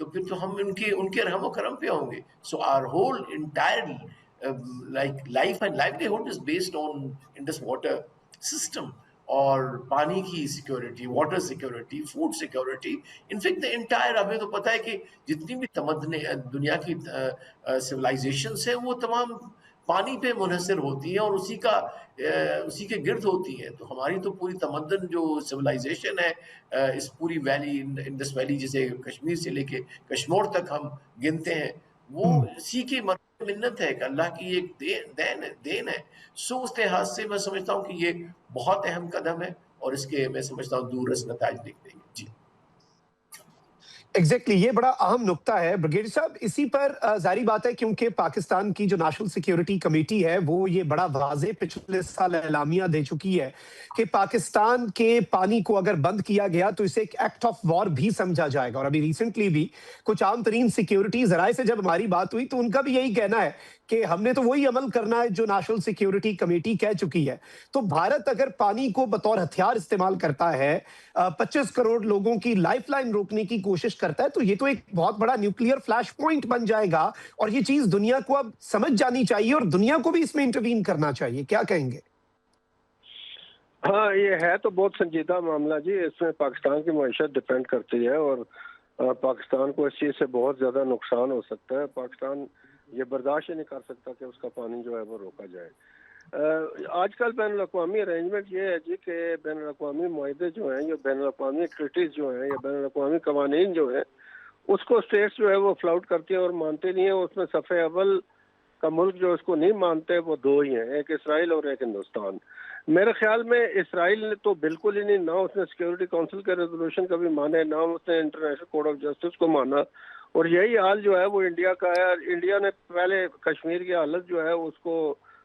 تو پھر تو ہم ان کے رحم و کرم پہ ہوں گے. So our whole entire like life and livelihood is based on Indus water system, اور پانی کی security, water security, food security, in fact entire. ہمیں تو پتہ ہے کہ جتنی بھی تمدن دنیا کی سویلائزیشنس ہیں وہ تمام پانی پہ منحصر ہوتی ہیں اور اسی کے گرد ہوتی ہیں. تو ہماری تو پوری تمدن جو سویلائزیشن ہے اس پوری ویلی, انڈس ویلی جسے کشمیر سے لے کے کشمور تک ہم گنتے ہیں, وہ اسی کی منت ہے کہ اللہ کی ایک دین ہے. سو اس لحاظ سے میں سمجھتا ہوں کہ یہ بہت اہم قدم ہے اور اس کے میں سمجھتا ہوں دور رس نتائج نکلیں گے. جی ایگزیکٹلی یہ بڑا اہم نقطہ ہے بریگیڈیئر صاحب. اسی پر ظاہری بات ہے کیونکہ پاکستان کی جو نیشنل سیکیورٹی کمیٹی ہے وہ یہ بڑا واضح پچھلے سال اعلامیہ دے چکی ہے کہ پاکستان کے پانی کو اگر بند کیا گیا تو اسے ایک ایکٹ آف وار بھی سمجھا جائے گا. اور ابھی ریسنٹلی بھی کچھ عام ترین سیکیورٹی ذرائع سے جب ہماری بات ہوئی تو ان کا بھی یہی کہنا ہے کہ ہم نے تو وہی عمل کرنا ہے جو نیشنل سیکیورٹی کمیٹی کہہ چکی ہے. تو بھارت اگر پانی کو بطور ہتھیار استعمال کرتا ہے, 25 کروڑ لوگوں کی لائف لائن روکنے کی کوشش کرتا ہے, تو یہ تو ایک بہت بڑا نیوکلیئر فلیش پوائنٹ بن جائے گا. اور یہ چیز دنیا کو اب سمجھ جانی چاہیے اور دنیا کو بھی اس میں انٹروین کرنا چاہیے. کیا کہیں گے؟ ہاں یہ ہے تو بہت سنجیدہ معاملہ جی. اس میں پاکستان کی معیشت ڈپینڈ کرتی ہے اور پاکستان کو اس چیز سے بہت زیادہ نقصان ہو سکتا ہے. پاکستان یہ برداشت ہی نہیں کر سکتا کہ اس کا پانی جو ہے وہ روکا جائے. آج کل بین الاقوامی ارینجمنٹ یہ ہے جی کہ بین الاقوامی معاہدے جو ہیں یا بین الاقوامی ٹریٹیز جو ہیں یا بین الاقوامی قوانین جو ہیں اس کو اسٹیٹس جو ہے وہ فلاؤٹ کرتی ہیں اور مانتے نہیں ہیں. اس میں صفحہ اول کا ملک جو اس کو نہیں مانتے وہ دو ہی ہیں, ایک اسرائیل اور ایک ہندوستان. میرے خیال میں اسرائیل نے تو بالکل ہی نہیں, نہ اس نے سیکیورٹی کونسل کے ریزولوشن کبھی مانے, نہ اس نے انٹرنیشنل کورٹ آف جسٹس کو مانا. اور یہی حال جو ہے وہ انڈیا کا ہے. انڈیا نے پہلے کشمیر کی حالت جو ہے اس کو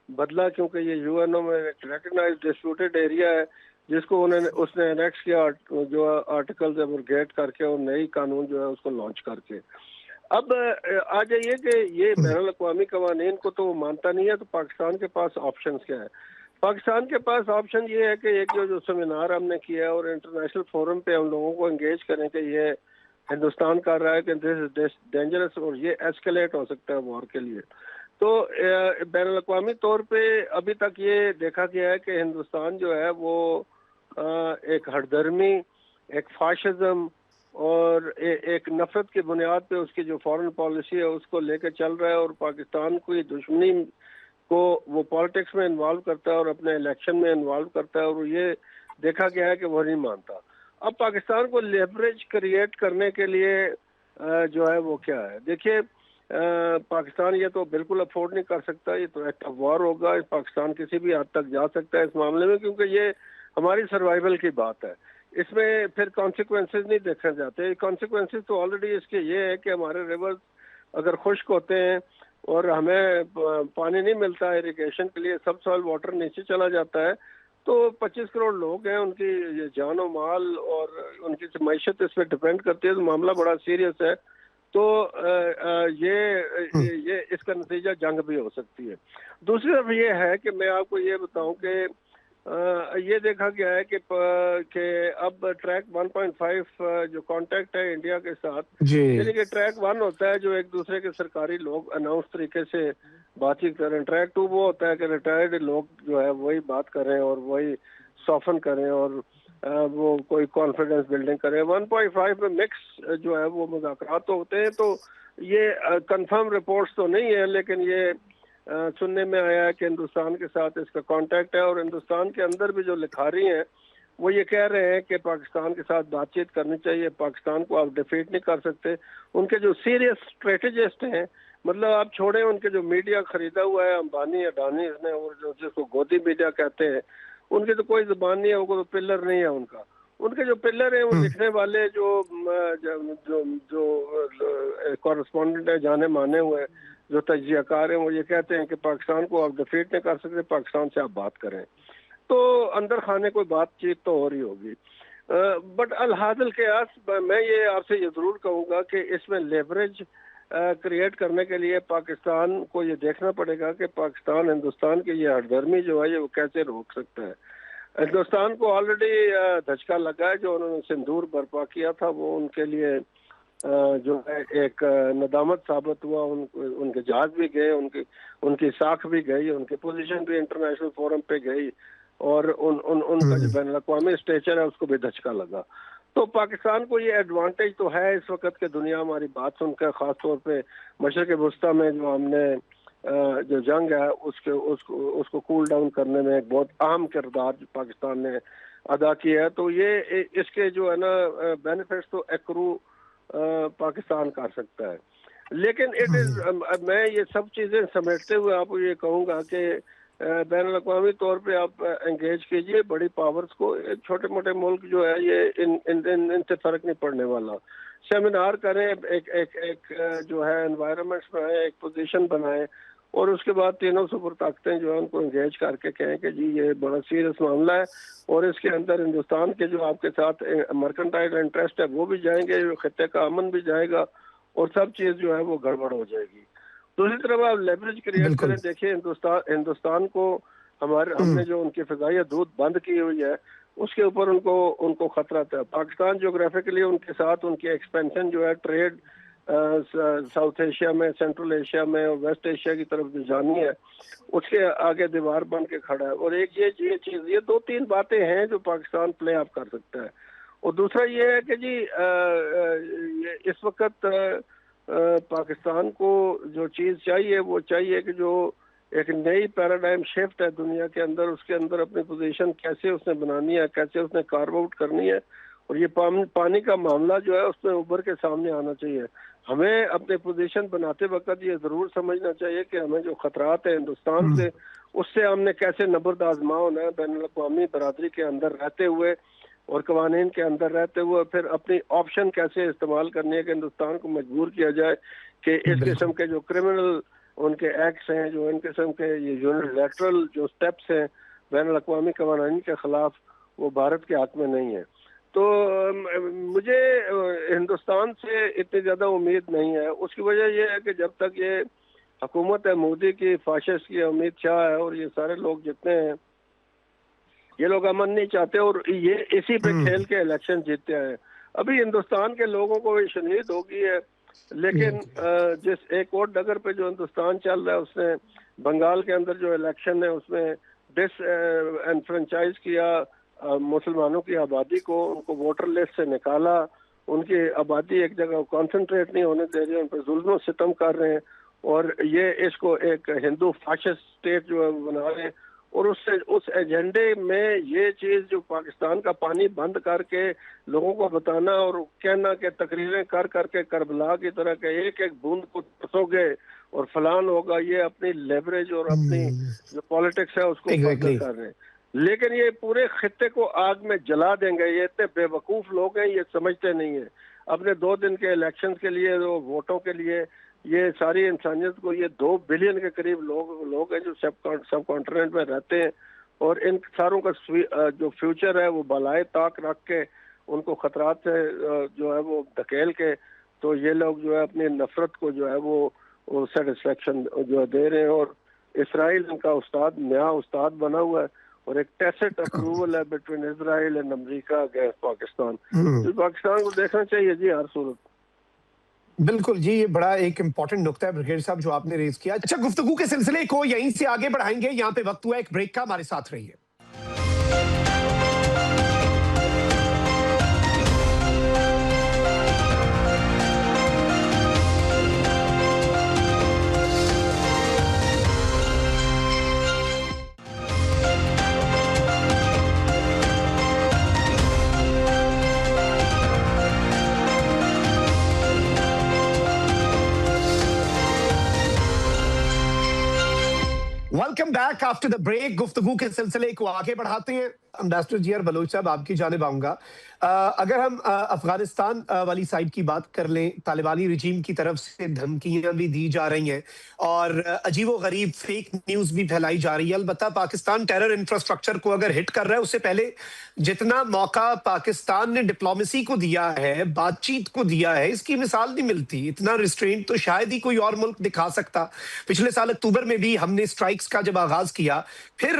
بدلا کیونکہ یہ یو این او میں ریکگنائز ڈسپیوٹیڈ ایریا ہے جس کو اس نے انیکس کیا جو آرٹیکل ایبروگیٹ کر کے اور نئی قانون جو ہے اس کو لانچ کر کے. اب آ جائیے کہ یہ بین الاقوامی قوانین کو تو وہ مانتا نہیں ہے, تو پاکستان کے پاس آپشنز کیا ہے؟ پاکستان کے پاس آپشن یہ ہے کہ ایک جو سیمینار ہم نے کیا ہے اور انٹرنیشنل فورم پہ ہم لوگوں کو انگیج کریں کہ یہ ہندوستان کر رہا ہے کہ دس از ڈینجرس اور یہ ایسکلیٹ ہو سکتا ہے وار کے لیے. تو بین الاقوامی طور پہ ابھی تک یہ دیکھا گیا ہے کہ ہندوستان جو ہے وہ ایک ہٹ درمی, ایک فاشزم اور ایک نفرت کی بنیاد پہ اس کی جو فارن پالیسی ہے اس کو لے کے چل رہا ہے اور پاکستان کو دشمنی کو وہ پالیٹکس میں انوالو کرتا ہے اور اپنے الیکشن میں انوالو کرتا ہے, اور یہ دیکھا گیا ہے کہ وہ نہیں مانتا. اب پاکستان کو لیوریج کریٹ کرنے کے لیے جو ہے وہ کیا ہے, دیکھیے پاکستان یہ تو بالکل افورڈ نہیں کر سکتا, یہ تو ایکٹ آف وار ہوگا. پاکستان کسی بھی حد تک جا سکتا ہے اس معاملے میں کیونکہ یہ ہماری سروائیول کی بات ہے. اس میں پھر کانسیکوینسز نہیں دیکھے جاتے. کانسیکوینسز تو آلریڈی اس کے یہ ہے کہ ہمارے ریورز اگر خشک ہوتے ہیں اور ہمیں پانی نہیں ملتا اریگیشن کے لیے, سب سوائل واٹر نیچے چلا جاتا ہے, تو 25 کروڑ لوگ ہیں, ان کی جان و مال اور ان کی معیشت اس پہ ڈپینڈ کرتی ہے. تو معاملہ بڑا سیریس ہے. تو یہ اس کا نتیجہ جنگ بھی ہو سکتی ہے. دوسری طرف یہ ہے کہ میں آپ کو یہ بتاؤں کہ یہ دیکھا گیا ہے کہ اب ٹریک 1.5 جو کانٹیکٹ ہے انڈیا کے ساتھ, یعنی کہ ٹریک 1 ہوتا ہے جو ایک دوسرے کے سرکاری لوگ اناؤنس طریقے سے بات چیت کریں. ٹریک 2 وہ ہوتا ہے کہ ریٹائرڈ لوگ جو ہے وہی بات کریں اور وہی سافن کریں اور وہ کوئی کانفیڈنس بلڈنگ کرے. 1.5 میں مکس جو ہے وہ مذاکرات ہوتے ہیں. تو یہ کنفرم رپورٹس تو نہیں ہے, لیکن یہ سننے میں آیا ہے کہ ہندوستان کے ساتھ اس کا کانٹیکٹ ہے, اور ہندوستان کے اندر بھی جو لکھاری ہیں وہ یہ کہہ رہے ہیں کہ پاکستان کے ساتھ بات چیت کرنی چاہیے. پاکستان کو آپ ڈیفیٹ نہیں کر سکتے. ان کے جو سیریس اسٹریٹجسٹ ہیں, مطلب آپ چھوڑیں ان کے جو میڈیا خریدا ہوا ہے امبانی اڈانی اس نے, اور جو جس کو گودی میڈیا کہتے ہیں, ان کی تو کوئی زبان نہیں ہے, وہ پلر نہیں ہے ان کا. ان کے جو پلر ہیں وہ لکھنے والے جو کورسپونڈنٹ ہیں جانے مانے ہوئے جو تجزیہ کار ہیں, وہ یہ کہتے ہیں کہ پاکستان کو آپ ڈیفیٹ نہیں کر سکتے, پاکستان سے آپ بات کریں. تو اندر خانے کوئی بات چیت تو ہو رہی ہوگی. بٹ الحاصل القیاس میں یہ آپ سے یہ ضرور کہوں گا کہ اس میں لیوریج کریٹ کرنے کے لیے پاکستان کو یہ دیکھنا پڑے گا کہ پاکستان ہندوستان کی یہ ہٹ درمی جو ہے یہ وہ کیسے روک سکتا ہے. ہندوستان کو آلریڈی دھچکا لگا ہے, جو انہوں نے سندور برپا کیا تھا وہ ان کے لیے جو ہے ایک ندامت ثابت ہوا. ان کے جہاز بھی گئے, ان کی ساکھ بھی گئی, ان کی پوزیشن بھی انٹرنیشنل فورم پہ گئی, اور ان کا جو بین الاقوامی اسٹیچر ہے اس کو بھی دھچکا لگا. تو پاکستان کو یہ ایڈوانٹیج تو ہے اس وقت کہ دنیا ہماری بات سن کر, خاص طور پہ مشرق وسطیٰ میں جو ہم نے جو جنگ ہے اس کو کول ڈاؤن کرنے میں ایک بہت اہم کردار پاکستان نے ادا کیا ہے. تو یہ اس کے جو ہے نا بینیفٹس تو ایکرو پاکستان کر سکتا ہے. لیکن میں یہ سب چیزیں سمیٹتے ہوئے آپ کو یہ کہوں گا کہ بین الاقوامی طور پہ آپ انگیج کیجئے بڑی پاورز کو. چھوٹے موٹے ملک جو ہے یہ ان سے فرق نہیں پڑنے والا. سیمینار کریں, ایک جو ہے انوائرمنٹس بنائیں, ایک پوزیشن بنائیں, اور اس کے بعد تینوں سپر طاقتیں جو ہے ان کو انگیج کر کے کہیں کہ جی یہ بڑا سیریس معاملہ ہے, اور اس کے اندر ہندوستان کے جو آپ کے ساتھ مرکنٹائل انٹرسٹ ہے وہ بھی جائیں گے, خطے کا امن بھی جائے گا, اور سب چیز جو ہے وہ گڑبڑ ہو جائے گی. دوسری طرف آپ لیوریج کریٹ کریں. دیکھیں ہندوستان کو ہم نے جو ان کی فضائی حدود بند کی ہوئی ہے اس کے اوپر ان کو خطرہ تھا. پاکستان جغرافیکلی ان کے ساتھ ان کی ایکسپینشن جو ہے ٹریڈ ساؤتھ ایشیا میں, سینٹرل ایشیا میں اور ویسٹ ایشیا کی طرف جو جانی ہے اس کے آگے دیوار بن کے کھڑا ہے. اور ایک یہ چیز, یہ 2-3 باتیں ہیں جو پاکستان پلے آف کر سکتا ہے. اور دوسرا یہ ہے کہ جی اس وقت پاکستان کو جو چیز چاہیے وہ چاہیے کہ جو ایک نئی پیراڈائم شفٹ ہے دنیا کے اندر, اس کے اندر اپنی پوزیشن کیسے اس نے بنانی ہے, کیسے اس نے کارو آؤٹ کرنی ہے. اور یہ پانی کا معاملہ جو ہے اس میں ابھر کے سامنے آنا چاہیے. ہمیں اپنے پوزیشن بناتے وقت یہ ضرور سمجھنا چاہیے کہ ہمیں جو خطرات ہیں ہندوستان سے, اس سے ہم نے کیسے نبرد آزما ہونا ہے بین الاقوامی برادری کے اندر رہتے ہوئے اور قوانین کے اندر رہتے ہوئے. پھر اپنی آپشن کیسے استعمال کرنی ہے کہ ہندوستان کو مجبور کیا جائے کہ اس قسم کے جو کرمنل ان کے ایکٹس ہیں, جو ان قسم کے یہ یونیلیٹرل جو سٹیپس ہیں بین الاقوامی قوانین کے خلاف, وہ بھارت کے حق میں نہیں ہے. تو مجھے ہندوستان سے اتنی زیادہ امید نہیں ہے. اس کی وجہ یہ ہے کہ جب تک یہ حکومت ہے مودی کی, فاشسٹ کی, امت شاہ ہے, اور یہ سارے لوگ جتنے ہیں یہ لوگ امن نہیں چاہتے, اور یہ اسی پہ کھیل کے الیکشن جیتتے ہیں. ابھی ہندوستان کے لوگوں کو یہ شنید ہو گئی ہے, لیکن جس ایک اور ڈگر پہ جو ہندوستان چل رہا ہے, اس نے بنگال کے اندر جو الیکشن ہے اس میں ڈس انفرنچائز کیا مسلمانوں کی آبادی کو, ان کو ووٹر لسٹ سے نکالا, ان کی آبادی ایک جگہ کانسنٹریٹ نہیں ہونے دے رہے, ان پہ ظلم و ستم کر رہے ہیں, اور یہ اس کو ایک ہندو فاشسٹ اسٹیٹ جو ہے بنا رہے ہیں. اور اس ایجنڈے میں یہ چیز جو پاکستان کا پانی بند کر کے لوگوں کو بتانا اور کہنا کہ تقریریں کر کے کربلا کی طرح کہ ایک بوند کو ترسو گے اور فلان ہوگا, یہ اپنی لیوریج اور اپنی جو پالیٹکس ہے اس کو فردر کر رہے ہیں. لیکن یہ پورے خطے کو آگ میں جلا دیں گے. یہ اتنے بے وقوف لوگ ہیں, یہ سمجھتے نہیں ہیں. اپنے 2 دن کے الیکشن کے لیے, ووٹوں کے لیے, یہ ساری انسانیت کو, یہ 2 بلین کے قریب لوگ ہیں جو سب کانٹیننٹ میں رہتے ہیں, اور ان ساروں کا جو فیوچر ہے وہ بالائے طاق رکھ کے ان کو خطرات سے جو ہے وہ دھکیل کے, تو یہ لوگ جو ہے اپنی نفرت کو جو ہے وہ سیٹسفیکشن جو ہے دے رہے ہیں. اور اسرائیل ان کا نیا استاد بنا ہوا ہے, اور ایک ٹیسٹ اپروول ہے between Israel and America against Pakistan. تو پاکستان کو دیکھنا چاہیے جی ہر صورت. بالکل جی, یہ بڑا ایک امپورٹنٹ نقطہ ہے بریگیڈیئر صاحب جو آپ نے ریز کیا. اچھا, گفتگو کے سلسلے کو یہیں سے آگے بڑھائیں گے. یہاں پہ وقت ہوا ایک بریک کا, ہمارے ساتھ رہیے. Welcome back after the break. گفتگو کے سلسلے کو آگے بڑھاتے ہیں. امبیسڈر جی آر بلوچ صاحب, آپ کی جانب آؤں گا. اگر ہم افغانستان والی سائڈ کی بات کر لیں, طالبانی رجیم کی طرف سے دھمکیاں بھی دی جا رہی ہیں اور عجیب و غریب فیک نیوز بھی پھیلائی جا رہی ہے. البتہ پاکستان ٹیرر انفراسٹرکچر کو اگر ہٹ کر رہا ہے, اس سے پہلے جتنا موقع پاکستان نے ڈپلومیسی کو دیا ہے, بات چیت کو دیا ہے, اس کی مثال نہیں ملتی. اتنا ریسٹرینٹ تو شاید ہی کوئی اور ملک دکھا سکتا. پچھلے سال اکتوبر میں بھی ہم نے اسٹرائکس کا جب آغاز کیا, پھر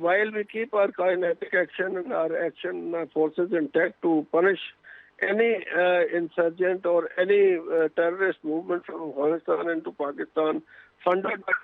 while we keep our kinetic action and our action forces intact to punish any insurgent or any terrorist movement from Afghanistan into Pakistan funded by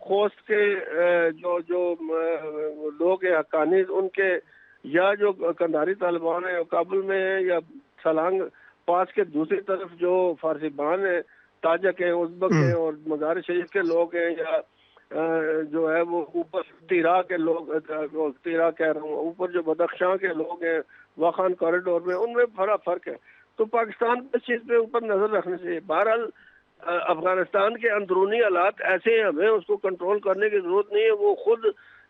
Khost کے جو لوگ ہیں حقانی ان کے، یا جو قندھاری طالبان ہیں کابل میں ہیں، یا سلانگ پاس کے دوسری طرف جو فارسی بان ہیں، تاجک ہیں، ازبک ہیں اور مزار شریف کے لوگ ہیں، یا جو ہے وہ اوپر تیرا کے لوگ، تیرا کہہ رہا ہوں، اوپر جو بدخشاں کے لوگ ہیں واخان کوریڈور میں، ان میں بڑا فرق ہے. تو پاکستان کو اس چیز پہ اوپر نظر رکھنی چاہیے. بہرحال افغانستان کے اندرونی حالات ایسے ہیں، ہمیں اس کو کنٹرول کرنے کی ضرورت نہیں ہے. وہ خود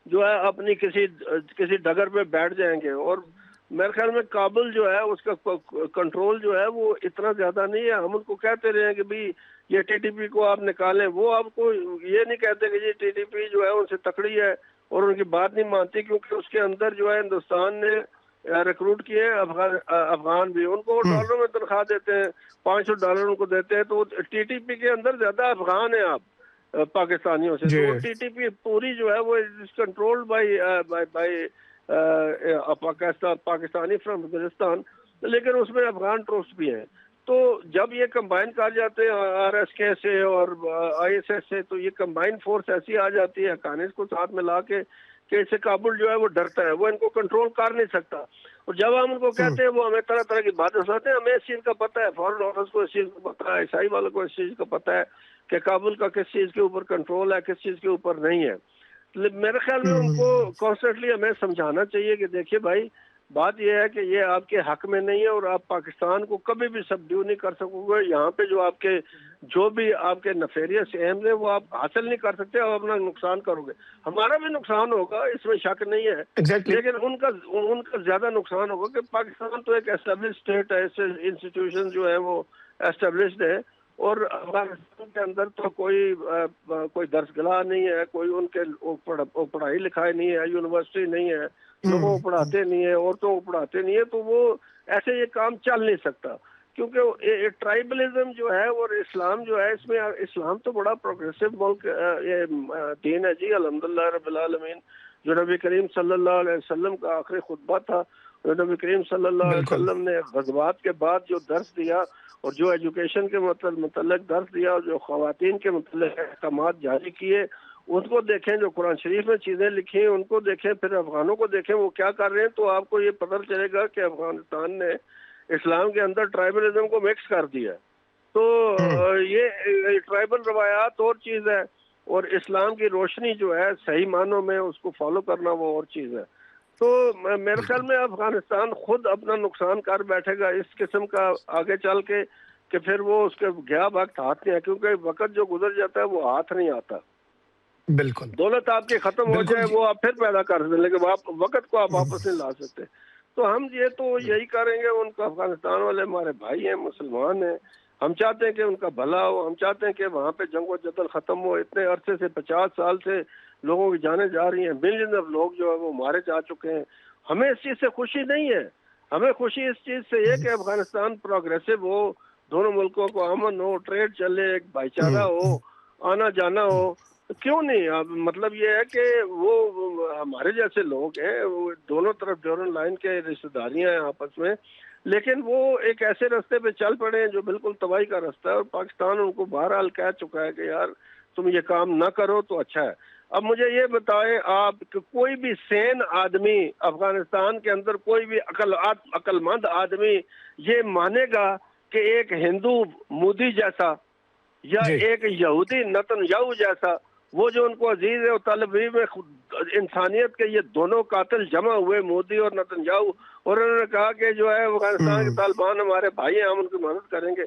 جو ہے اپنی کسی ڈگر پہ بیٹھ جائیں گے. اور میرے خیال میں کابل جو ہے اس کا کنٹرول جو ہے وہ اتنا زیادہ نہیں ہے. ہم ان کو کہتے رہے ہیں کہ بھئی یہ ٹی ٹی پی کو آپ نکالیں، وہ آپ کو یہ نہیں کہتے کہ یہ ٹی ٹی پی جو ہے ان سے تکڑی ہے اور ان کی بات نہیں مانتی، کیونکہ اس کے اندر جو ہے ہندوستان نے ریکروٹ کیے افغان بھی، ان کو ڈالروں میں تنخواہ دیتے ہیں، $500 ان کو دیتے ہیں. تو ٹی ٹی پی کے اندر زیادہ افغان ہیں آپ پاکستانیوں سے. تو ٹی ٹی پی پوری جو ہے وہ control by Pakistani from Waziristan, لیکن اس میں افغان ٹروپس بھی ہیں. تو جب یہ کمبائن کر جاتے ہیں آر ایس کے سے اور آئی ایس ایس سے، تو یہ کمبائن فورس ایسی آ جاتی ہے حقانیت کو ساتھ ملا کے کہ اس سے کابل جو ہے وہ ڈرتا ہے، وہ ان کو کنٹرول کر نہیں سکتا. اور جب ہم ان کو کہتے ہیں وہ ہمیں طرح طرح کی باتیں سناتے ہیں. ہمیں اس چیز کا پتہ ہے، فارن آفس کو اس چیز کا پتہ ہے، عیسائی والوں کو اس چیز کا پتہ ہے کہ کابل کا کس چیز کے اوپر کنٹرول ہے، کس چیز کے اوپر نہیں ہے. میرے خیال میں ان کو کانسٹنٹلی ہمیں سمجھانا چاہیے کہ دیکھیے بھائی، بات یہ ہے کہ یہ آپ کے حق میں نہیں ہے اور آپ پاکستان کو کبھی بھی سبڈیو نہیں کر سکو گے. یہاں پہ جو بھی آپ کے نفیریس ایمز ہیں وہ آپ حاصل نہیں کر سکتے، آپ اپنا نقصان کرو گے. ہمارا بھی نقصان ہوگا، اس میں شک نہیں ہے، لیکن ان کا زیادہ نقصان ہوگا کہ پاکستان تو ایک اسٹیبلش اسٹیٹ ہے، انسٹیٹیوشن جو ہے وہ اسٹیبلشڈ ہے. اور افغانستان کے اندر تو کوئی درس گاہ نہیں ہے، کوئی ان کے پڑھائی لکھائی نہیں ہے، یونیورسٹی نہیں ہے، لوگوں کو پڑھاتے نہیں ہے، عورتوں کو پڑھاتے نہیں ہے. تو وہ ایسے یہ کام چل نہیں سکتا، کیونکہ ٹرائبلزم جو ہے اور اسلام جو ہے، اس میں اسلام تو بڑا پروگریسو ملک یہ دین ہے جی، الحمدللہ رب العالمین. جو نبی کریم صلی اللہ علیہ وسلم کا آخری خطبہ تھا، جو نبی کریم صلی اللہ علیہ وسلم نے غزوات کے بعد جو درس دیا اور جو ایجوکیشن کے متعلق درس دیا اور جو خواتین کے متعلق احکامات جاری کیے، ان کو دیکھیں. جو قرآن شریف میں چیزیں لکھی ہیں ان کو دیکھیں، پھر افغانوں کو دیکھیں وہ کیا کر رہے ہیں. تو آپ کو یہ پتہ چلے گا کہ افغانستان نے اسلام کے اندر ٹرائبلزم کو مکس کر دیا. تو یہ ٹرائبل روایات اور چیز ہے، اور اسلام کی روشنی جو ہے صحیح معنوں میں اس کو فالو کرنا وہ اور چیز ہے. تو میرے خیال میں افغانستان خود اپنا نقصان کر بیٹھے گا اس قسم کا آگے چل کے، کہ پھر وہ اس کے گیا وقت ہاتھ نہیں ہے، کیونکہ وقت جو گزر جاتا ہے وہ ہاتھ نہیں آتا. بالکل دولت آپ کی ختم ہو جائے وہ آپ پھر پیدا کر سکتے، لیکن وقت کو آپ واپس نہیں لا سکتے. تو ہم یہی کریں گے. ان کو افغانستان والے ہمارے بھائی ہیں، مسلمان ہیں، ہم چاہتے ہیں کہ ان کا بھلا ہو، ہم چاہتے ہیں کہ وہاں پہ جنگ و جدل ختم ہو. اتنے عرصے سے 50 سال سے لوگوں کی جانیں جا رہی ہیں، ملین آف لوگ جو ہے وہ مارے جا چکے ہیں. ہمیں اس چیز سے خوشی نہیں ہے، ہمیں خوشی اس چیز سے یہ کہ افغانستان پروگریسو ہو، دونوں ملکوں کو امن ہو، ٹریڈ چلے، ایک بھائی چارہ ہو، آنا جانا ہو. کیوں نہیں؟ مطلب یہ ہے کہ وہ ہمارے جیسے لوگ ہیں، وہ دونوں طرف ڈیورن لائن کے رشتہ داریاں ہیں آپس میں، لیکن وہ ایک ایسے راستے پہ چل پڑے ہیں جو بالکل تباہی کا راستہ ہے. اور پاکستان ان کو بہرحال کہہ چکا ہے کہ یار تم یہ کام نہ کرو تو اچھا ہے. اب مجھے یہ بتائیں آپ کہ کوئی بھی سین آدمی افغانستان کے اندر، کوئی بھی عقل مند آدمی یہ مانے گا کہ ایک ہندو مودی جیسا یا ایک یہودی نتن یاہو جیسا، وہ جو ان کو عزیز ہے، طل عبیب میں انسانیت کے یہ دونوں قاتل جمع ہوئے، مودی اور نتن یاہو، اور انہوں نے کہا کہ جو ہے افغانستان کے طالبان ہمارے بھائی ہیں، ہم ان کی مدد کریں گے.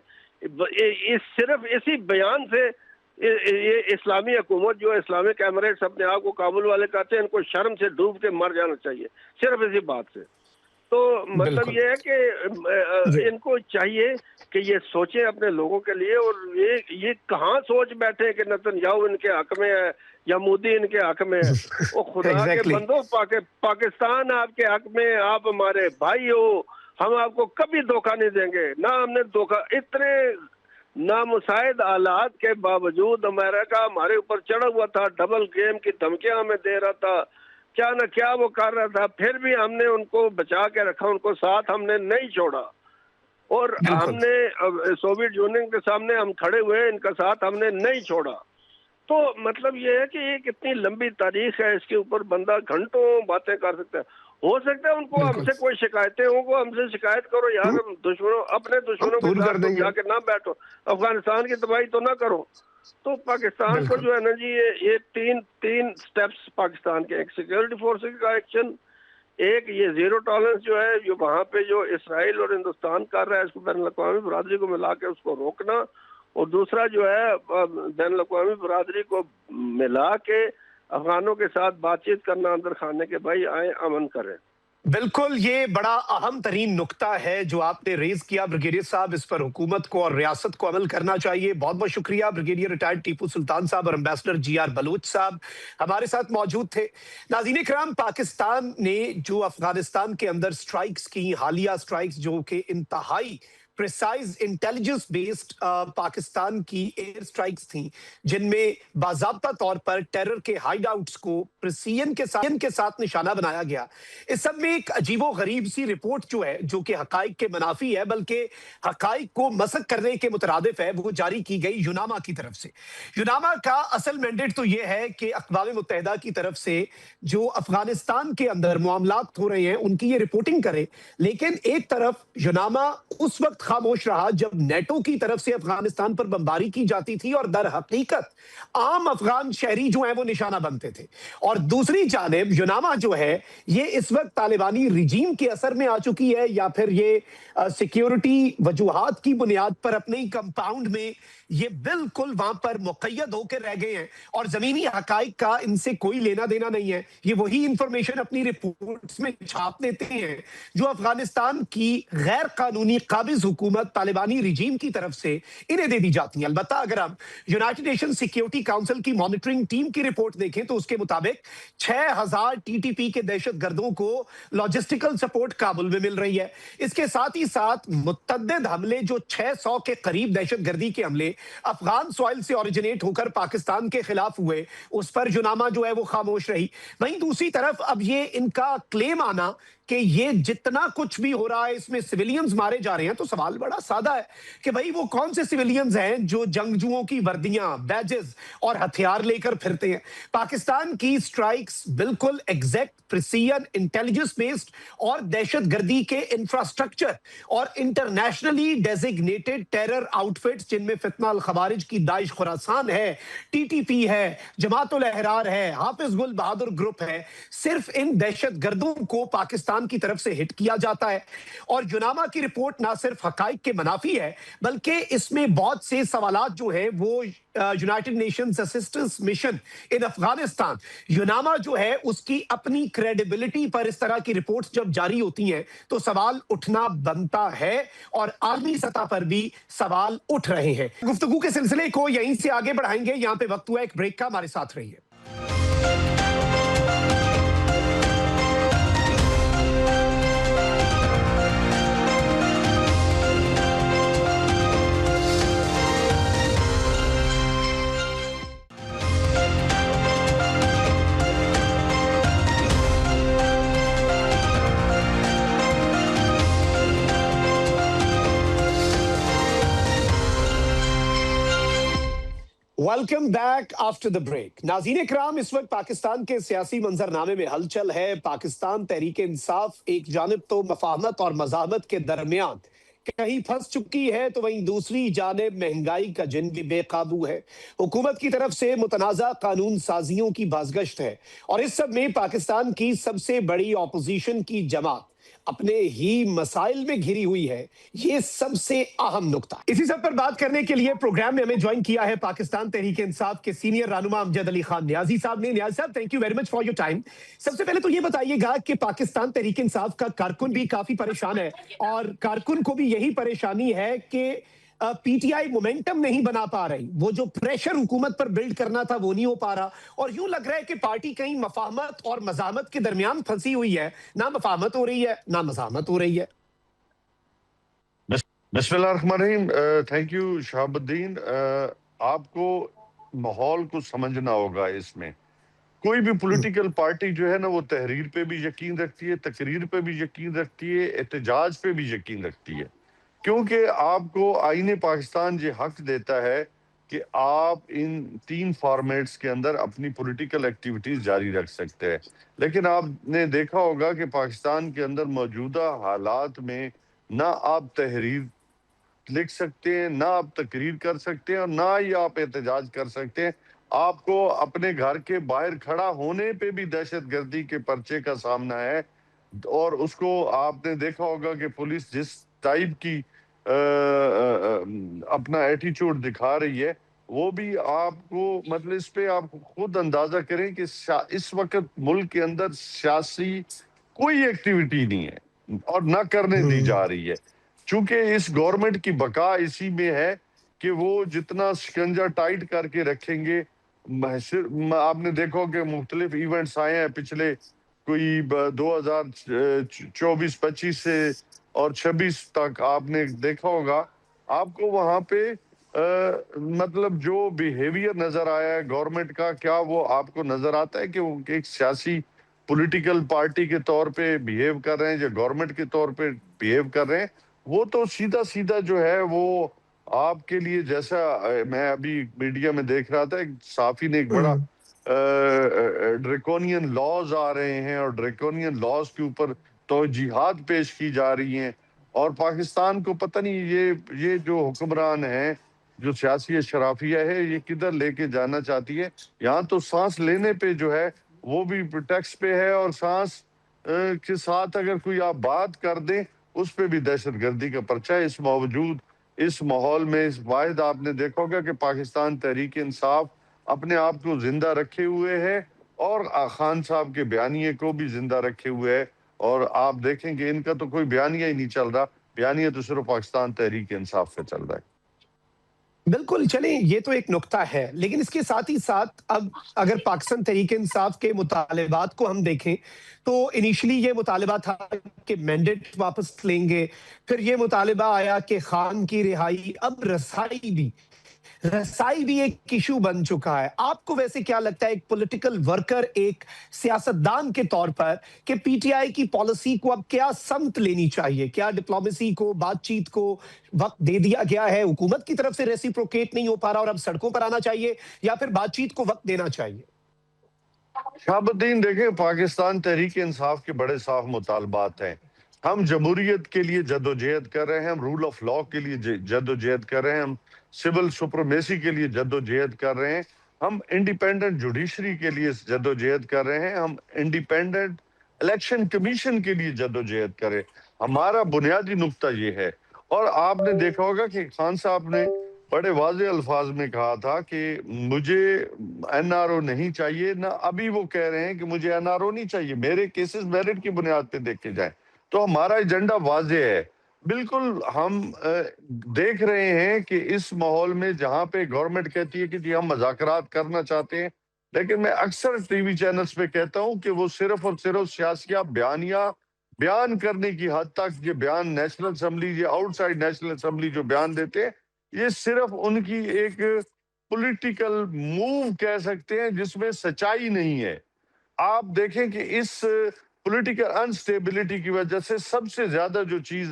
صرف اسی بیان سے یہ اسلامی حکومت جو اسلامک ایمریٹس اپنے آپ کو کابل والے کہتے ہیں، ان کو شرم سے ڈوب کے مر جانا چاہیے صرف اسی بات سے. تو مطلب یہ ہے کہ ان کو چاہیے کہ یہ سوچیں اپنے لوگوں کے لیے. اور یہ کہاں سوچ بیٹھے کہ نتن یاہو ان کے حق میں ہے یا مودی ان کے حق میں ہے. وہ خدا کے بندو، پاکستان آپ کے حق میں، آپ ہمارے بھائی ہو، ہم آپ کو کبھی دھوکہ نہیں دیں گے. نہ ہم نے دھوکہ، اتنے نامساعد حالات کے باوجود امریکہ ہمارے اوپر چڑھا ہوا تھا، ڈبل گیم کی دھمکیاں ہمیں دے رہا تھا، کیا نہ کیا وہ کر رہا تھا، پھر بھی ہم نے ان کو بچا کے رکھا، ان کو ساتھ ہم نے نہیں چھوڑا. اور ہم نے سوویت یونین کے سامنے ہم کھڑے ہوئے، ان کا ساتھ ہم نے نہیں چھوڑا. تو مطلب یہ ہے کہ یہ کتنی لمبی تاریخ ہے، اس کے اوپر بندہ گھنٹوں باتیں کر سکتا ہے. ہو سکتا ہے ان کو ہم بالکل سے کوئی شکایتیں ہوں کو ہم سے شکایت کرو یار، دور دشمنوں اپنے دشمنوں کے دور کر ساتھ دیں تم گے. جا کے نہ بیٹھو، افغانستان کی تباہی تو نہ کرو. تو پاکستان کو بالکل جو ہے نا جی، یہ تین سٹیپس پاکستان کے: ایک سیکورٹی فورسز کا ایکشن، ایک یہ زیرو ٹالرنس جو ہے جو وہاں پہ جو اسرائیل اور ہندوستان کر رہا ہے، اس کو بین الاقوامی برادری کو ملا کے اس کو روکنا، اور دوسرا جو ہے بین الاقوامی برادری کو ملا کے افغانوں کے ساتھ بات چیت کرنا اندر خانے کے، بھائی آئیں امن کریں. بالکل یہ بڑا اہم ترین نقطہ ہے جو آپ نے ریز کیا بریگیڈیئر صاحب. اس پر حکومت کو اور ریاست کو عمل کرنا چاہیے. بہت بہت شکریہ بریگیڈیئر ریٹائرڈ ٹیپو سلطان صاحب اور امبیسڈر جی آر بلوچ صاحب ہمارے ساتھ موجود تھے. ناظرین کرام، پاکستان نے جو افغانستان کے اندر سٹرائکس کی، حالیہ سٹرائکس جو کہ انتہائی پریسائز انٹیلیجنس بیسڈ پاکستان کی ایئر سٹرائکس تھیں، جن میں باضابطہ طور پر ٹیرر کے ہائیڈ آؤٹس کو پریسیژن کے ساتھ نشانہ بنایا گیا. اس سب میں ایک عجیب و غریب سی رپورٹ جو ہے، جو کہ حقائق کے منافی ہے بلکہ حقائق کو مسخ کرنے کے مترادف ہے، وہ جاری کی گئی یوناما کی طرف سے. یوناما کا اصل مینڈیٹ تو یہ ہے کہ اقوام متحدہ کی طرف سے جو افغانستان کے اندر معاملات ہو رہے ہیں ان کی یہ رپورٹنگ کرے. لیکن ایک طرف یوناما اس وقت خاموش رہا جب نیٹو کی طرف سے افغانستان پر بمباری کی جاتی تھی اور در حقیقت عام افغان شہری جو ہیں وہ نشانہ بنتے تھے. اور دوسری جانب یوناما جو ہے یہ اس وقت طالبانی رجیم کے اثر میں آ چکی ہے، یا پھر یہ سیکیورٹی وجوہات کی بنیاد پر اپنے ہی کمپاؤنڈ میں یہ بالکل وہاں پر مقید ہو کے رہ گئے ہیں اور زمینی حقائق کا ان سے کوئی لینا دینا نہیں ہے. یہ وہی انفارمیشن اپنی رپورٹس میں چھاپ دیتے ہیں جو افغانستان کی غیر قانونی قابض حکومت طالبانی رجیم کی طرف سے انہیں دے دی جاتی ہیں. البتہ اگر ہم یونائٹڈ نیشن سیکیورٹی کاؤنسل کی مانیٹرنگ ٹیم کی رپورٹ دیکھیں تو اس کے مطابق 6000 ٹی ٹی پی کے دہشت گردوں کو لاجسٹیکل سپورٹ کابل میں مل رہی ہے. اس کے ساتھ ہی ساتھ متعدد حملے، جو 600 کے قریب دہشت گردی کے حملے افغان سوائل سے اوریجنیٹ ہو کر پاکستان کے خلاف ہوئے، اس پر یوناما جو ہے وہ خاموش رہی. وہیں دوسری طرف اب یہ ان کا کلیم آنا کہ یہ جتنا کچھ بھی ہو رہا ہے اس میں سویلینز مارے جا رہے ہیں، تو سوال بڑا سادہ ہے کہ بھائی وہ کون سے سویلینز ہیں جو جنگجوؤں کی وردیاں، بیجز اور ہتھیار لے کر پھرتے ہیں. پاکستان کی سٹرائکس بالکل ایگزیکٹ، پریسیژن، انٹیلیجنس بیسڈ اور دہشت گردی کے انفراسٹرکچر اور internationally designated terror outfits, جن میں فتنہ الخوارج کی داعش خراسان ہے، ٹی ٹی پی ہے، جماعت الاحرار ہے، حافظ گل بہادر گروپ ہے، صرف ان دہشت گردوں کو پاکستان کی طرف سے ہٹ کیا جاتا ہے. اور یوناما کی رپورٹ نہ صرف حقائق کے منافی ہے بلکہ اس میں بہت سے سوالات جو ہیں وہ یونائٹڈ نیشنز اسسٹنس مشن ان افغانستان، یوناما جو ہے اس کی اپنی کریڈیبلٹی پر اس طرح کی رپورٹس جب جاری ہوتی ہیں تو سوال اٹھنا بنتا ہے، اور عالمی سطح پر بھی سوال اٹھ رہے ہیں. گفتگو کے سلسلے کو یہیں سے آگے بڑھائیں گے. یہاں پہ وقت ہوا ایک بریک کا، ہمارے ساتھ رہیے. Welcome back after the break. ناظرین اکرام، اس وقت پاکستان کے سیاسی منظرنامے میں ہلچل ہے. پاکستان تحریک انصاف ایک جانب تو مفاہمت اور مزاحمت کے درمیان کہیں پھنس چکی ہے، تو وہیں دوسری جانب مہنگائی کا جن بھی بے قابو ہے. حکومت کی طرف سے متنازع قانون سازیوں کی بازگشت ہے، اور اس سب میں پاکستان کی سب سے بڑی اپوزیشن کی جماعت اپنے ہی مسائل میں گھری ہوئی ہے. یہ سب سے اہم نقطہ. اسی سب پر بات کرنے کے لیے پروگرام میں ہمیں جوائن کیا ہے پاکستان تحریک انصاف کے سینئر رہنما امجد علی خان نیازی صاحب نے. نیازی صاحب، thank you very much for your time. سب سے پہلے تو یہ بتائیے گا کہ پاکستان تحریک انصاف کا کارکن بھی کافی پریشان ہے، اور کارکن کو بھی یہی پریشانی ہے کہ پی ٹی آئی مومنٹم نہیں بنا پا رہی. وہ جو پریشر حکومت پر بلڈ کرنا تھا وہ نہیں ہو پا رہا، اور یوں لگ رہا ہے کہ پارٹی کہیں مفاہمت اور مزاحمت کے درمیان پھنسی ہوئی ہے. نہ مفاہمت ہو رہی ہے نہ مزاحمت ہو رہی ہے. بسم اللہ الرحمن الرحیم. تھینک یو شہاب الدین. آپ کو ماحول کو سمجھنا ہوگا. اس میں کوئی بھی پولیٹیکل پارٹی جو ہے نا وہ تحریر پہ بھی یقین رکھتی ہے، تقریر پہ بھی یقین رکھتی ہے، احتجاج پہ بھی یقین رکھتی ہے، کیونکہ آپ کو آئین پاکستان یہ حق دیتا ہے کہ آپ ان 3 فارمیٹس کے اندر اپنی پولیٹیکل ایکٹیویٹیز جاری رکھ سکتے ہیں. لیکن آپ نے دیکھا ہوگا کہ پاکستان کے اندر موجودہ حالات میں نہ آپ تحریر لکھ سکتے ہیں، نہ آپ تقریر کر سکتے ہیں، اور نہ ہی آپ احتجاج کر سکتے ہیں. آپ کو اپنے گھر کے باہر کھڑا ہونے پہ بھی دہشت گردی کے پرچے کا سامنا ہے. اور اس کو آپ نے دیکھا ہوگا کہ پولیس جس ٹائپ کی اپنا ایٹیچیوڈ دکھا رہی ہے، وہ بھی آپ کو مطلب اس پہ آپ خود اندازہ کریں کہ اس وقت ملک کے اندر سیاسی کوئی ایکٹیویٹی نہیں ہے اور نہ کرنے دی جا رہی ہے. چونکہ اس گورنمنٹ کی بقا اسی میں ہے کہ وہ جتنا شکنجہ ٹائٹ کر کے رکھیں گے. آپ نے دیکھو کہ مختلف ایونٹس آئے ہیں پچھلے کوئی 2024-25 سے اور 26 تک، آپ نے دیکھا ہوگا آپ کو وہاں پہ مطلب جو بیہیویئر نظر آیا ہے گورنمنٹ کا، کیا وہ آپ کو نظر آتا ہے کہ وہ ایک سیاسی پولیٹیکل پارٹی کے طور پہ بیہیو کر رہے ہیں یا گورنمنٹ کے طور پہ بیہیو کر رہے ہیں؟ وہ تو سیدھا سیدھا جو ہے وہ آپ کے لیے، جیسا میں ابھی میڈیا میں دیکھ رہا تھا، ایک صحافی نے ایک بڑا ڈریکونین لاز آ رہے ہیں اور ڈریکونین لاز کے اوپر توجیہات پیش کی جا رہی ہیں. اور پاکستان کو پتہ نہیں یہ جو حکمران ہیں، جو سیاسی اشرافیہ ہے، یہ کدھر لے کے جانا چاہتی ہے. یہاں تو سانس لینے پہ جو ہے وہ بھی ٹیکس پہ ہے، اور سانس کے ساتھ اگر کوئی آپ بات کر دیں اس پہ بھی دہشت گردی کا پرچہ ہے. اس ماحول میں اس واحد آپ نے دیکھا ہوگا کہ پاکستان تحریک انصاف اپنے آپ کو زندہ رکھے ہوئے ہے اور خان صاحب کے بیانیے کو بھی زندہ رکھے ہوئے ہے. اور آپ دیکھیں کہ ان کا تو کوئی بیانیہ ہی نہیں چل رہا، بیانیہ تو صرف پاکستان تحریک انصاف سے چل رہا ہے. بالکل، چلیں یہ تو ایک نقطہ ہے، لیکن اس کے ساتھ ہی ساتھ اب اگر پاکستان تحریک انصاف کے مطالبات کو ہم دیکھیں تو انیشلی یہ مطالبہ تھا کہ مینڈیٹ واپس لیں گے، پھر یہ مطالبہ آیا کہ خان کی رہائی، اب رسائی بھی ایک ایشو بن چکا ہے. آپ کو ویسے کیا لگتا ہے ایک پولیٹیکل ورکر، ایک سیاستدان کے طور پر، کہ پی ٹی آئی کی پالیسی کو اب کیا سمت لینی چاہیے؟ کیا ڈپلومیسی کو، بات چیت کو وقت دے دیا گیا ہے، حکومت کی طرف سے ریسیپروکیٹ نہیں ہو پا رہا اور اب سڑکوں پر آنا چاہیے، یا پھر بات چیت کو وقت دینا چاہیے؟ شہاب الدین دیکھیں، پاکستان تحریک انصاف کے بڑے صاف مطالبات ہیں. ہم جمہوریت کے لیے جدوجہد کر رہے ہیں، ہم رول آف لا کے لیے جدوجہد کر رہے ہیں، ہم سول سپریمیسی کے لیے جدوجہد کر رہے ہیں، ہم انڈیپینڈنٹ جوڈیشری کے لیے جدوجہد کر رہے ہیں، ہم انڈیپینڈنٹ الیکشن کمیشن کے لیے جدوجہد کر رہے ہیں. ہمارا بنیادی نقطہ یہ ہے. اور آپ نے دیکھا ہوگا کہ خان صاحب نے بڑے واضح الفاظ میں کہا تھا کہ مجھے این آر او نہیں چاہیے، نہ ابھی وہ کہہ رہے ہیں کہ مجھے این آر او نہیں چاہیے، میرے کیسز میرٹ کی بنیاد پہ دیکھے جائیں. تو ہمارا ایجنڈا واضح ہے. بالکل ہم دیکھ رہے ہیں کہ اس ماحول میں جہاں پہ گورنمنٹ کہتی ہے کہ جی ہم مذاکرات کرنا چاہتے ہیں، لیکن میں اکثر ٹی وی چینلز پہ کہتا ہوں کہ وہ صرف اور صرف سیاسیہ بیان کرنے کی حد تک، یہ بیان نیشنل اسمبلی یا آؤٹ سائڈ نیشنل اسمبلی جو بیان دیتے ہیں، یہ صرف ان کی ایک پولیٹیکل موو کہہ سکتے ہیں جس میں سچائی نہیں ہے. آپ دیکھیں کہ اس پولیٹیکل انسٹیبلٹی کی وجہ سے سب سے زیادہ جو چیز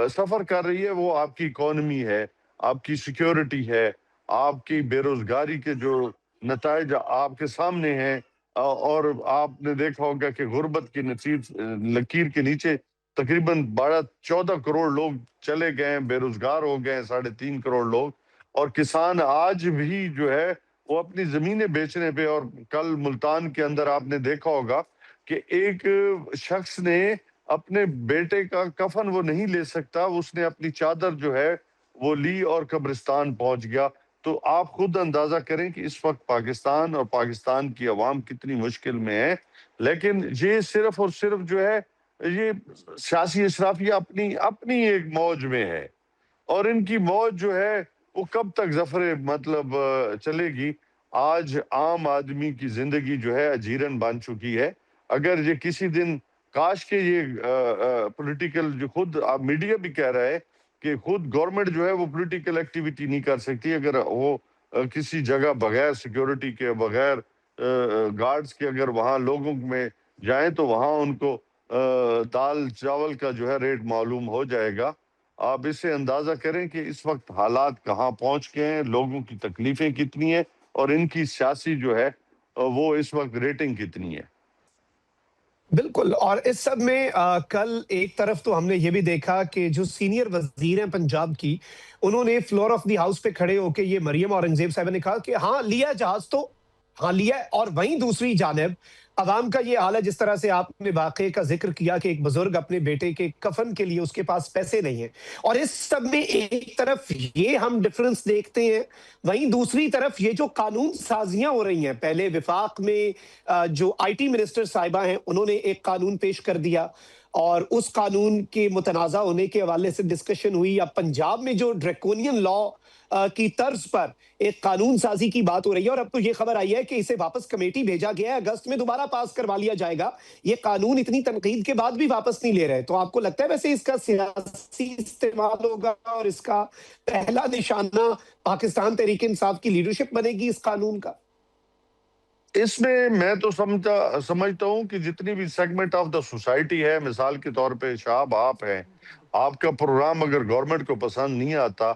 سفر کر رہی ہے وہ آپ کی اکانومی ہے، آپ کی سیکیورٹی ہے، آپ کی بے روزگاری کے جو نتائج آپ کے سامنے ہیں. اور آپ نے دیکھا ہوگا کہ غربت کی لکیر کے نیچے تقریباً 14 کروڑ لوگ چلے گئے ہیں، بے روزگار ہو گئے ہیں 3.5 کروڑ لوگ. اور کسان آج بھی جو ہے وہ اپنی زمینیں بیچنے پہ، اور کل ملتان کے اندر آپ نے دیکھا ہوگا کہ ایک شخص نے اپنے بیٹے کا کفن وہ نہیں لے سکتا، اس نے اپنی چادر جو ہے وہ لی اور قبرستان پہنچ گیا. تو آپ خود اندازہ کریں کہ اس وقت پاکستان اور پاکستان کی عوام کتنی مشکل میں ہے. لیکن یہ صرف اور صرف جو ہے یہ سیاسی اشرافیہ اپنی ایک موج میں ہے، اور ان کی موج جو ہے وہ کب تک ظفر مطلب چلے گی. آج عام آدمی کی زندگی جو ہے اجیرن بن چکی ہے. اگر یہ کسی دن، کاش کہ یہ پولیٹیکل، جو خود میڈیا بھی کہہ رہا ہے کہ خود گورنمنٹ جو ہے وہ پولیٹیکل ایکٹیویٹی نہیں کر سکتی اگر وہ کسی جگہ بغیر سیکیورٹی کے، بغیر گارڈز کے اگر وہاں لوگوں میں جائیں تو وہاں ان کو دال چاول کا جو ہے ریٹ معلوم ہو جائے گا. آپ اس سے اندازہ کریں کہ اس وقت حالات کہاں پہنچ گئے ہیں، لوگوں کی تکلیفیں کتنی ہیں اور ان کی سیاسی جو ہے وہ اس وقت ریٹنگ کتنی ہے۔ بالکل، اور اس سب میں کل ایک طرف تو ہم نے یہ بھی دیکھا کہ جو سینئر وزیر ہیں پنجاب کی، انہوں نے فلور آف دی ہاؤس پہ کھڑے ہو کے یہ مریم اورنگزیب صاحبہ نے کہا کہ ہاں لیا جہاز تو ہاں لیا ہے، اور وہیں دوسری جانب عوام کا یہ حال ہے، جس طرح سے آپ نے واقعے کا ذکر کیا کہ ایک بزرگ اپنے بیٹے کے کفن کے لیے اس کے پاس پیسے نہیں ہیں، اور اس سب میں ایک طرف یہ ہم ڈفرنس دیکھتے ہیں، وہیں دوسری طرف یہ جو قانون سازیاں ہو رہی ہیں، پہلے وفاق میں جو آئی ٹی منسٹر صاحبہ ہیں انہوں نے ایک قانون پیش کر دیا، اور اس قانون کے متنازع ہونے کے حوالے سے ڈسکشن ہوئی، اب پنجاب میں جو ڈریکونین لا کی طرز پر ایک قانون سازی کی بات ہو رہی ہے، اور اب تو یہ خبر آئی ہے کہ اسے واپس کمیٹی بھیجا گیا ہے، اگست میں دوبارہ پاس کروا لیا جائے گا۔ یہ قانون اتنی تنقید کے بعد بھی واپس نہیں لے رہے، تو آپ کو لگتا ہے ویسے اس کا سیاسی استعمال ہوگا اور اس کا پہلا نشانہ پاکستان تحریک انصاف کی لیڈرشپ بنے گی اس قانون کا؟ اس میں تو سمجھتا ہوں کہ جتنی بھی سیگمنٹ آف دا سوسائٹی ہے، مثال کے طور پہ شہاب آپ ہیں، آپ کا پروگرام اگر گورنمنٹ کو پسند نہیں آتا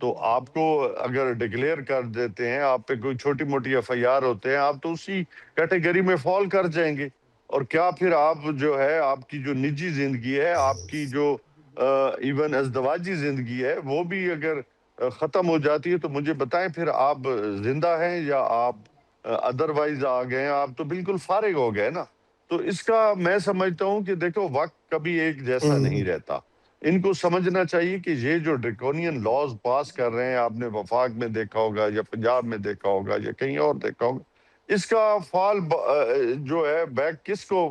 تو آپ کو اگر ڈکلیئر کر دیتے ہیں، آپ پہ کوئی چھوٹی موٹی ایف آئی آر ہوتے ہیں، آپ تو اسی کیٹیگری میں فال کر جائیں گے، اور کیا پھر آپ جو ہے آپ کی جو نجی زندگی ہے، آپ کی جو ایون ازدواجی زندگی ہے، وہ بھی اگر ختم ہو جاتی ہے تو مجھے بتائیں پھر آپ زندہ ہیں یا آپ ادروائز آ گئے ہیں؟ آپ تو بالکل فارغ ہو گئے نا۔ تو اس کا میں سمجھتا ہوں کہ دیکھو وقت کبھی ایک جیسا نہیں رہتا، ان کو سمجھنا چاہیے کہ یہ جو ڈریکونین لاز پاس کر رہے ہیں، آپ نے وفاق میں دیکھا ہوگا یا پنجاب میں دیکھا ہوگا یا کہیں اور دیکھا ہوگا، اس کا فال جو ہے بیک کس کو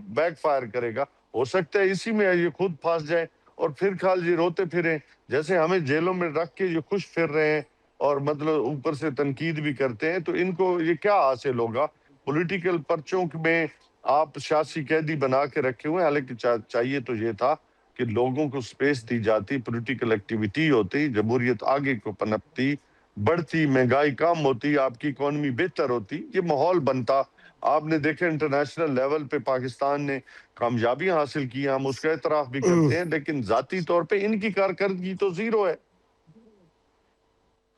بیک فائر کرے گا؟ ہو سکتا ہے اسی میں یہ خود پھنس جائیں اور پھر کھال یہ روتے پھریں، جیسے ہمیں جیلوں میں رکھ کے یہ خوش پھر رہے ہیں اور مطلب اوپر سے تنقید بھی کرتے ہیں، تو ان کو یہ کیا حاصل ہوگا؟ پولیٹیکل پرچوں میں آپ سیاسی قیدی بنا کے رکھے ہوئے ہیں، حالانکہ چاہیے تو یہ تھا کہ لوگوں کو سپیس دی جاتی، پولیٹیکل ایکٹیویٹی ہوتی، جمہوریت آگے کو پنپتی، بڑھتی، مہنگائی کم ہوتی، آپ کی اکانومی بہتر ہوتی، یہ ماحول بنتا۔ آپ نے دیکھا انٹرنیشنل لیول پہ پاکستان نے کامیابیاں حاصل کی، ہم اس کا اعتراف بھی کرتے ہیں، لیکن ذاتی طور پہ ان کی کارکردگی تو زیرو ہے۔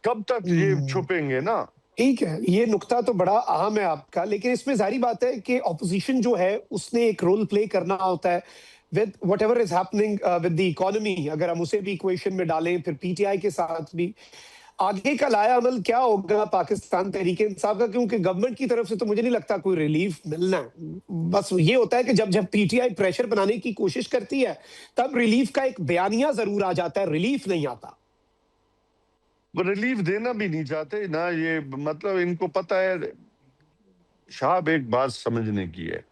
کب تک یہ چھپیں گے نا؟ ٹھیک ہے، یہ نقطہ تو بڑا اہم ہے آپ کا، لیکن اس میں ظاہری بات ہے کہ اپوزیشن جو ہے اس نے ایک رول پلے کرنا ہوتا ہے with whatever is happening with the economy، اگر ہم اسے بھی ایکویشن میں ڈالیں، پھر پی ٹی آئی کے ساتھ بھی آگے کا لایا عمل کیا ہوگا پاکستان تحریک انصاف کا، کیونکہ گورنمنٹ کی طرف سے تو مجھے نہیں لگتا کوئی ریلیف ملنا ہے، بس یہ ہوتا ہے کہ جب پی ٹی آئی پریشر بنانے کی کوشش کرتی ہے تب ریلیف کا ایک بیانیہ ضرور آ جاتا ہے، ریلیف نہیں آتا۔ وہ ریلیف دینا بھی نہیں چاہتے نا، یہ مطلب ان کو پتہ ہے۔ شاہب ایک بات سمجھنے کی ہے،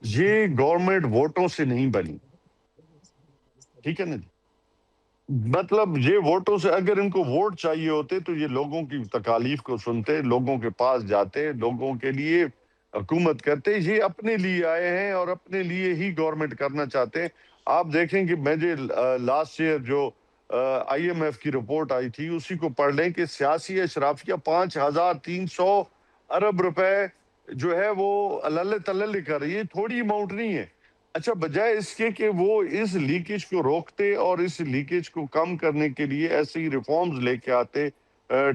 یہ گورنمنٹ ووٹوں سے نہیں بنی، ٹھیک ہے نا جی؟ مطلب یہ ووٹوں سے، اگر ان کو ووٹ چاہیے ہوتے تو یہ لوگوں کی تکالیف کو سنتے، لوگوں کے پاس جاتے، لوگوں کے لیے حکومت کرتے۔ یہ اپنے لیے آئے ہیں اور اپنے لیے ہی گورنمنٹ کرنا چاہتے ہیں۔ آپ دیکھیں کہ مجھے لاسٹ ایئر جو آئی ایم ایف کی رپورٹ آئی تھی اسی کو پڑھ لیں کہ سیاسی اشرافیہ 5300 ارب روپے جو ہے وہ اللہ تلل کر رہی ہے، تھوڑی اماؤنٹ نہیں ہے۔ اچھا، بجائے اس کے کہ وہ اس لیکیج کو روکتے اور اس لیکیج کو کم کرنے کے لیے ایسے ہی ریفارمز لے کے آتے،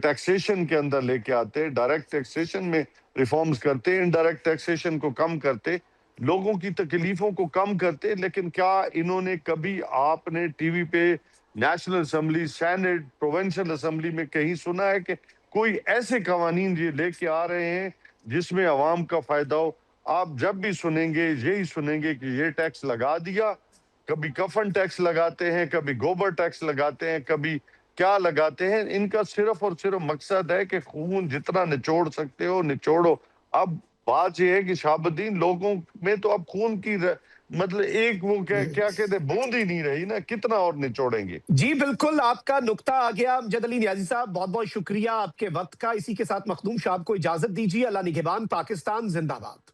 ٹیکسیشن کے اندر لے کے آتے، ڈائریکٹ ٹیکسیشن میں ریفارمز کرتے، انڈائریکٹ ٹیکسیشن کو کم کرتے، لوگوں کی تکلیفوں کو کم کرتے، لیکن کیا انہوں نے کبھی آپ نے ٹی وی پہ national assembly, senate, provincial assembly میں کہیں سنا ہے کہ کوئی ایسے قوانین یہ لے کے آ رہے ہیں جس میں عوام کا فائدہ ہو؟ آپ جب بھی سنیں گے یہی سنیں گے کہ یہ ٹیکس لگا دیا، کبھی کفن ٹیکس لگاتے ہیں، کبھی گوبر ٹیکس لگاتے ہیں، کبھی کیا لگاتے ہیں۔ ان کا صرف اور صرف مقصد ہے کہ خون جتنا نچوڑ سکتے ہو نچوڑو۔ اب بات یہ ہے کہ شہاب الدین، لوگوں میں تو اب خون کی مطلب ایک وہ کیا کہتے ہیں بوند ہی نہیں رہی نا، کتنا اور نچوڑیں گے؟ جی بالکل، آپ کا نقطہ آ گیا امجد علی نیازی صاحب، بہت بہت شکریہ آپ کے وقت کا۔ اسی کے ساتھ مخدوم شاہب کو اجازت دیجیے۔ اللہ نگہبان، پاکستان زندہ باد۔